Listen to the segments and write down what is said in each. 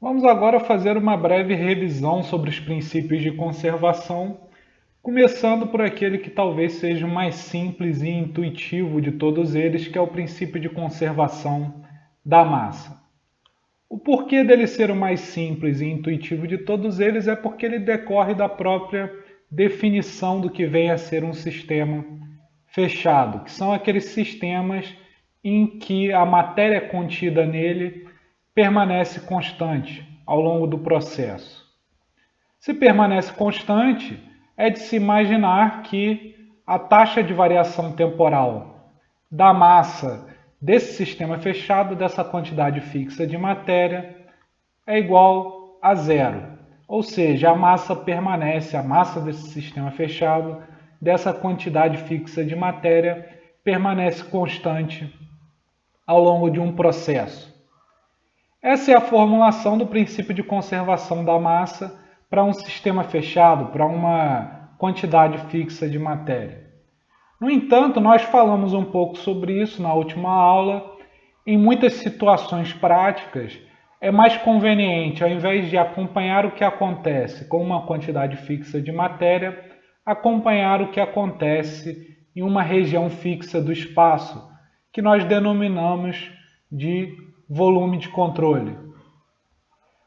Vamos agora fazer uma breve revisão sobre os princípios de conservação, começando por aquele que talvez seja o mais simples e intuitivo de todos eles, que é o princípio de conservação da massa. O porquê dele ser o mais simples e intuitivo de todos eles é porque ele decorre da própria definição do que vem a ser um sistema fechado, que são aqueles sistemas em que a matéria contida nele permanece constante ao longo do processo. Se permanece constante, é de se imaginar que a taxa de variação temporal da massa desse sistema fechado, dessa quantidade fixa de matéria, é igual a zero. Ou seja, a massa permanece, a massa desse sistema fechado, dessa quantidade fixa de matéria, permanece constante ao longo de um processo. Essa é a formulação do princípio de conservação da massa para um sistema fechado, para uma quantidade fixa de matéria. No entanto, nós falamos um pouco sobre isso na última aula. Em muitas situações práticas, é mais conveniente, ao invés de acompanhar o que acontece com uma quantidade fixa de matéria, acompanhar o que acontece em uma região fixa do espaço, que nós denominamos de volume de controle.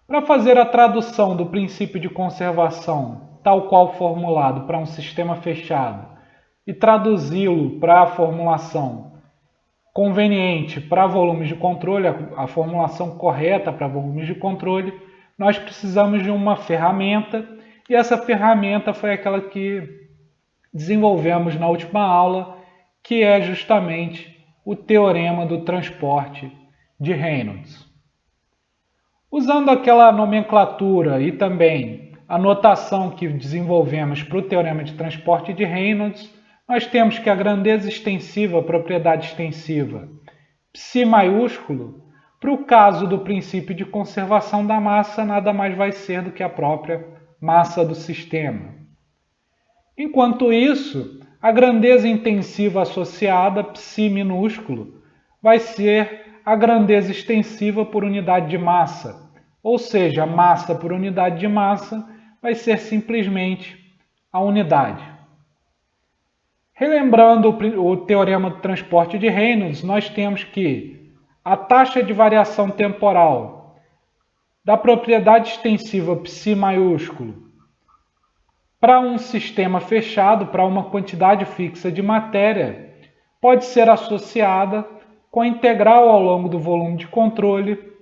Para fazer a tradução do princípio de conservação, tal qual formulado para um sistema fechado, e traduzi-lo para a formulação conveniente para volumes de controle, a formulação correta para volumes de controle, nós precisamos de uma ferramenta, e essa ferramenta foi aquela que desenvolvemos na última aula, que é justamente o teorema do transporte de Reynolds. Usando aquela nomenclatura e também a notação que desenvolvemos para o teorema de transporte de Reynolds, nós temos que a grandeza extensiva, a propriedade extensiva, psi maiúsculo, para o caso do princípio de conservação da massa, nada mais vai ser do que a própria massa do sistema. Enquanto isso, a grandeza intensiva associada, psi minúsculo, vai ser a grandeza extensiva por unidade de massa, ou seja, a massa por unidade de massa vai ser simplesmente a unidade. Relembrando o teorema do transporte de Reynolds, nós temos que a taxa de variação temporal da propriedade extensiva psi maiúsculo para um sistema fechado, para uma quantidade fixa de matéria, pode ser associada com a integral ao longo do volume de controle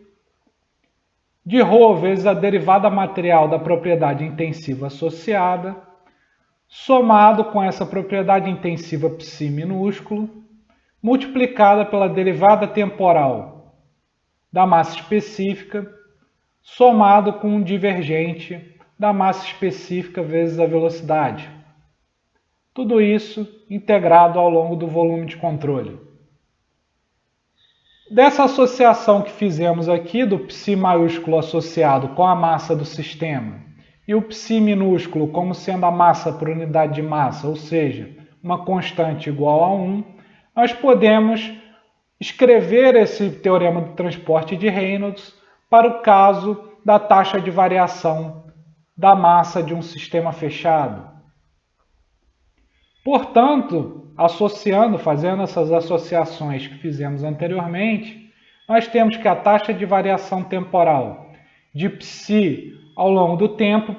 de ρ vezes a derivada material da propriedade intensiva associada, somado com essa propriedade intensiva psi minúsculo, multiplicada pela derivada temporal da massa específica, somado com um divergente da massa específica vezes a velocidade. Tudo isso integrado ao longo do volume de controle. Dessa associação que fizemos aqui, do psi maiúsculo associado com a massa do sistema, e o psi minúsculo como sendo a massa por unidade de massa, ou seja, uma constante igual a 1, nós podemos escrever esse teorema do transporte de Reynolds para o caso da taxa de variação da massa de um sistema fechado. Portanto, fazendo essas associações que fizemos anteriormente, nós temos que a taxa de variação temporal de psi ao longo do tempo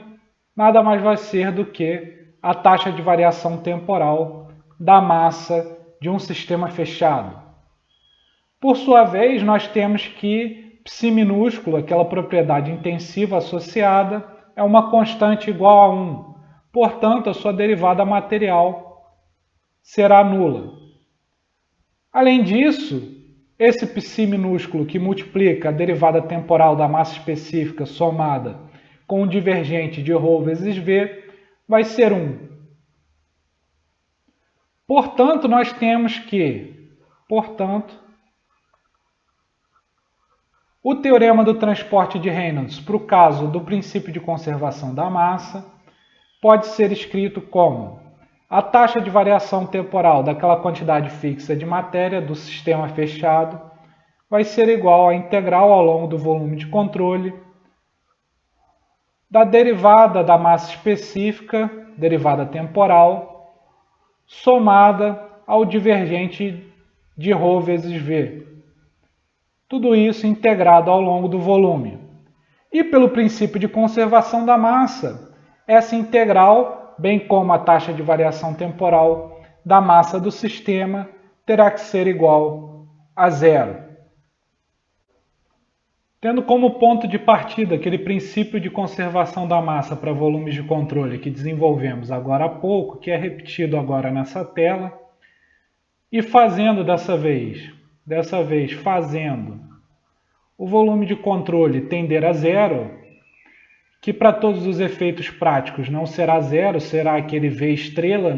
nada mais vai ser do que a taxa de variação temporal da massa de um sistema fechado. Por sua vez, nós temos que psi minúsculo, aquela propriedade intensiva associada, é uma constante igual a 1. Portanto, a sua derivada material será nula. Além disso, esse psi minúsculo que multiplica a derivada temporal da massa específica somada com o divergente de ρ vezes v vai ser 1. Portanto, nós temos que, o teorema do transporte de Reynolds para o caso do princípio de conservação da massa pode ser escrito como a taxa de variação temporal daquela quantidade fixa de matéria do sistema fechado vai ser igual à integral ao longo do volume de controle da derivada da massa específica, derivada temporal, somada ao divergente de ρ vezes v. Tudo isso integrado ao longo do volume. E pelo princípio de conservação da massa, essa integral, bem como a taxa de variação temporal da massa do sistema, terá que ser igual a zero. Tendo como ponto de partida aquele princípio de conservação da massa para volumes de controle que desenvolvemos agora há pouco, que é repetido agora nessa tela, e fazendo dessa vez fazendo o volume de controle tender a zero, que para todos os efeitos práticos não será zero, será aquele V estrela,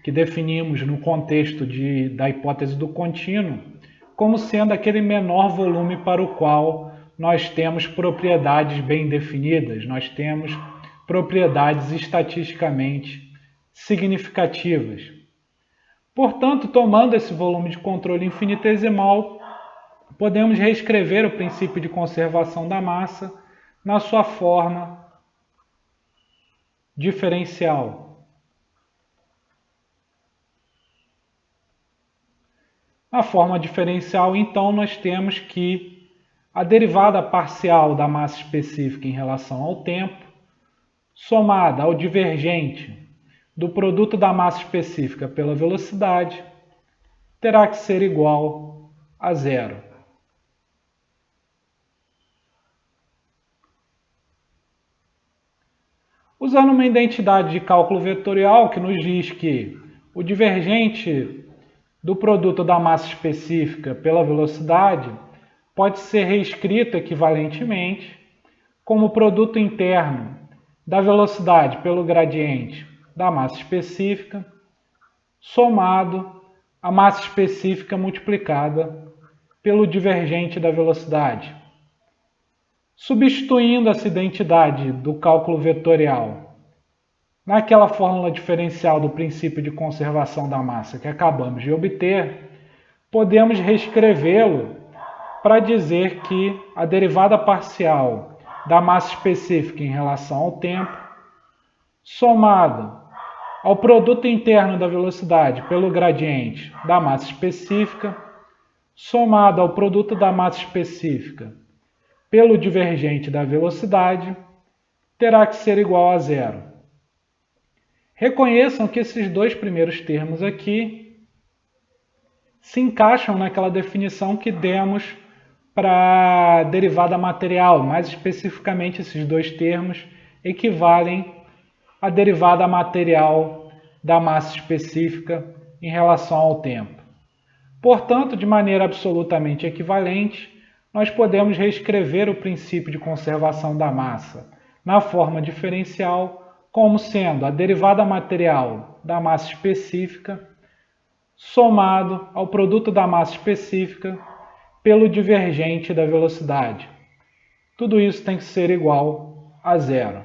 que definimos no contexto da hipótese do contínuo, como sendo aquele menor volume para o qual nós temos propriedades bem definidas, nós temos propriedades estatisticamente significativas. Portanto, tomando esse volume de controle infinitesimal, podemos reescrever o princípio de conservação da massa na sua forma diferencial. Na forma diferencial, então, nós temos que a derivada parcial da massa específica em relação ao tempo, somada ao divergente do produto da massa específica pela velocidade, terá que ser igual a zero. Usando uma identidade de cálculo vetorial que nos diz que o divergente do produto da massa específica pela velocidade pode ser reescrito equivalentemente como o produto interno da velocidade pelo gradiente da massa específica, somado à massa específica multiplicada pelo divergente da velocidade. Substituindo essa identidade do cálculo vetorial naquela fórmula diferencial do princípio de conservação da massa que acabamos de obter, podemos reescrevê-lo para dizer que a derivada parcial da massa específica em relação ao tempo, somada ao produto interno da velocidade pelo gradiente da massa específica, somado ao produto da massa específica pelo divergente da velocidade, terá que ser igual a zero. Reconheçam que esses dois primeiros termos aqui se encaixam naquela definição que demos para a derivada material. Mais especificamente, esses dois termos equivalem à derivada material da massa específica em relação ao tempo. Portanto, de maneira absolutamente equivalente, nós podemos reescrever o princípio de conservação da massa na forma diferencial como sendo a derivada material da massa específica somado ao produto da massa específica pelo divergente da velocidade. Tudo isso tem que ser igual a zero.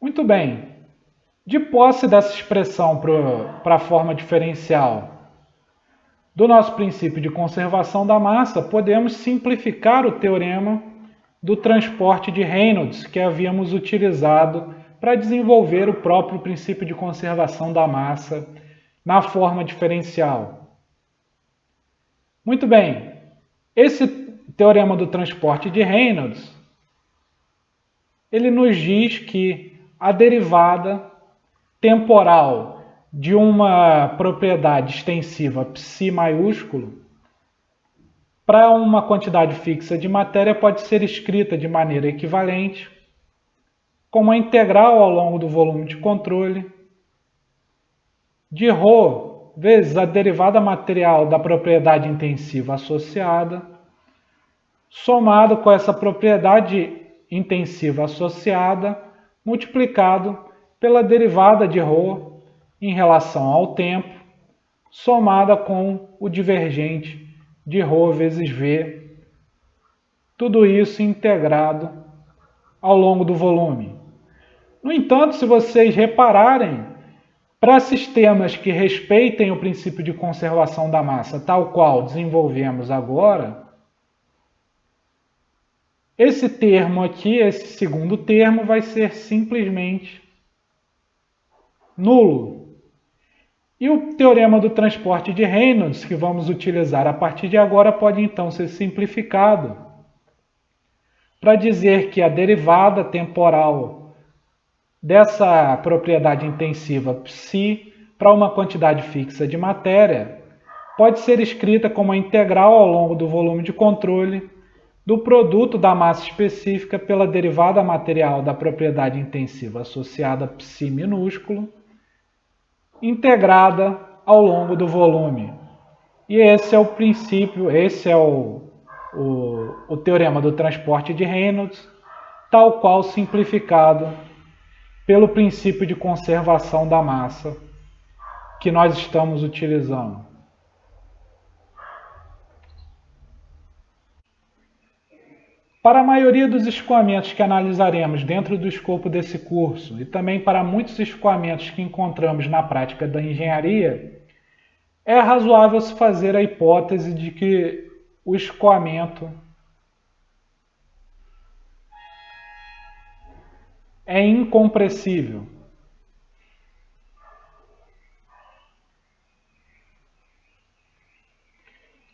Muito bem. De posse dessa expressão para a forma diferencial do nosso princípio de conservação da massa, podemos simplificar o teorema do transporte de Reynolds que havíamos utilizado para desenvolver o próprio princípio de conservação da massa na forma diferencial. Muito bem, esse teorema do transporte de Reynolds, ele nos diz que a derivada temporal de uma propriedade extensiva psi maiúsculo para uma quantidade fixa de matéria pode ser escrita de maneira equivalente como a integral ao longo do volume de controle de ρ vezes a derivada material da propriedade intensiva associada, somado com essa propriedade intensiva associada, multiplicado pela derivada de ρ em relação ao tempo, somada com o divergente de ρ vezes v, tudo isso integrado ao longo do volume. No entanto, se vocês repararem, Para sistemas que respeitem o princípio de conservação da massa, tal qual desenvolvemos agora, esse termo aqui, esse segundo termo, vai ser simplesmente nulo. E o teorema do transporte de Reynolds, que vamos utilizar a partir de agora, pode então ser simplificado para dizer que a derivada temporal dessa propriedade intensiva psi para uma quantidade fixa de matéria pode ser escrita como a integral ao longo do volume de controle do produto da massa específica pela derivada material da propriedade intensiva associada psi minúsculo, integrada ao longo do volume. E esse é o princípio, esse é o teorema do transporte de Reynolds, tal qual simplificado pelo princípio de conservação da massa que nós estamos utilizando. Para a maioria dos escoamentos que analisaremos dentro do escopo desse curso, e também para muitos escoamentos que encontramos na prática da engenharia, é razoável se fazer a hipótese de que o escoamento é incompressível.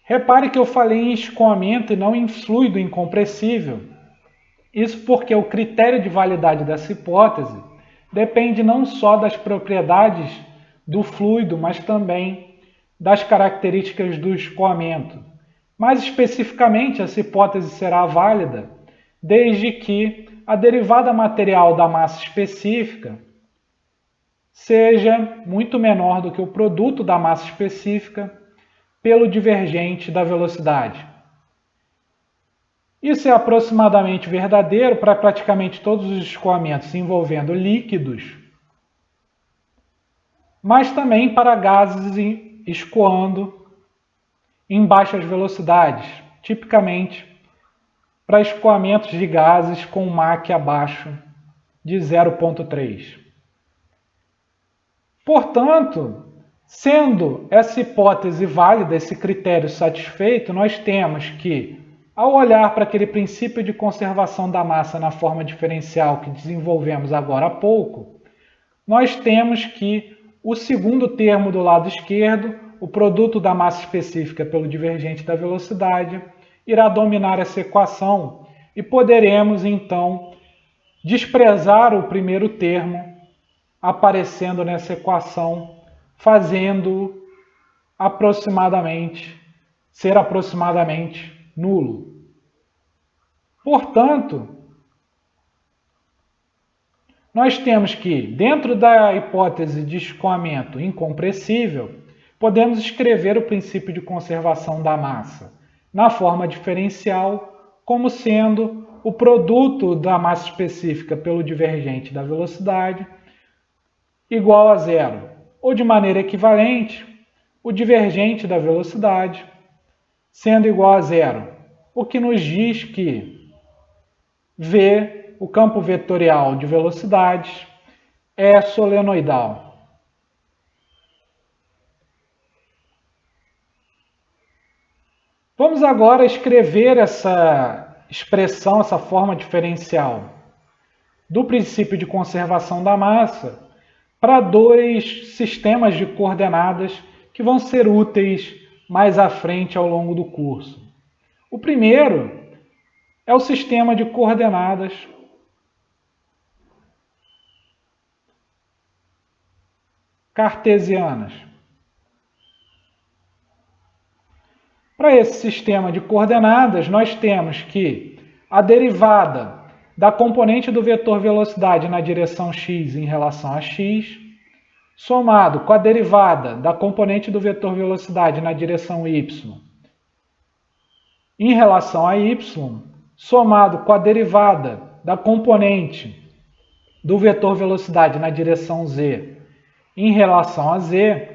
Repare que eu falei em escoamento e não em fluido incompressível. Isso porque o critério de validade dessa hipótese depende não só das propriedades do fluido, mas também das características do escoamento. Mais especificamente, essa hipótese será válida desde que a derivada material da massa específica seja muito menor do que o produto da massa específica pelo divergente da velocidade. Isso é aproximadamente verdadeiro para praticamente todos os escoamentos envolvendo líquidos, mas também para gases escoando em baixas velocidades, tipicamente para escoamentos de gases com Mach abaixo de 0,3. Portanto, sendo essa hipótese válida, esse critério satisfeito, nós temos que, ao olhar para aquele princípio de conservação da massa na forma diferencial que desenvolvemos agora há pouco, nós temos que o segundo termo do lado esquerdo, o produto da massa específica pelo divergente da velocidade, irá dominar essa equação e poderemos então desprezar o primeiro termo aparecendo nessa equação, fazendo ser aproximadamente nulo. Portanto, nós temos que, dentro da hipótese de escoamento incompressível, podemos escrever o princípio de conservação da massa na forma diferencial como sendo o produto da massa específica pelo divergente da velocidade igual a zero, ou de maneira equivalente, o divergente da velocidade sendo igual a zero, o que nos diz que V, o campo vetorial de velocidades, é solenoidal. Vamos agora escrever essa expressão, essa forma diferencial do princípio de conservação da massa para dois sistemas de coordenadas que vão ser úteis mais à frente ao longo do curso. O primeiro é o sistema de coordenadas cartesianas. Para esse sistema de coordenadas, nós temos que a derivada da componente do vetor velocidade na direção x em relação a x, somado com a derivada da componente do vetor velocidade na direção y em relação a y, somado com a derivada da componente do vetor velocidade na direção z em relação a z,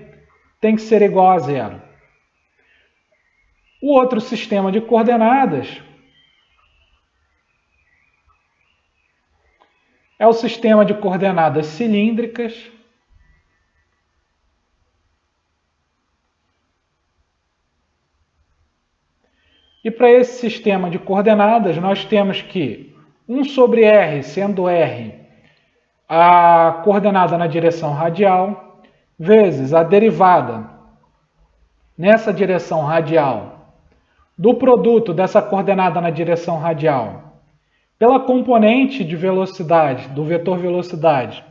tem que ser igual a zero. O outro sistema de coordenadas é o sistema de coordenadas cilíndricas, para esse sistema de coordenadas, nós temos que 1 sobre r, sendo r a coordenada na direção radial, vezes a derivada nessa direção radial do produto dessa coordenada na direção radial pela componente de velocidade, do vetor velocidade,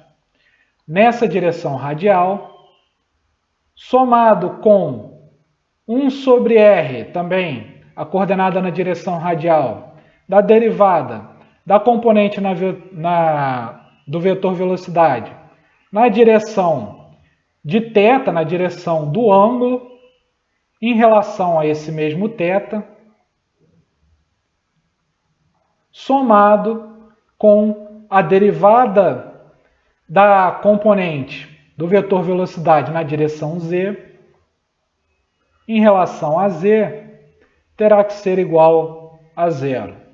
nessa direção radial, somado com 1 sobre r, também a coordenada na direção radial, da derivada da componente do vetor velocidade na direção de θ, na direção do ângulo, em relação a esse mesmo θ, somado com a derivada da componente do vetor velocidade na direção z, em relação a z, terá que ser igual a zero.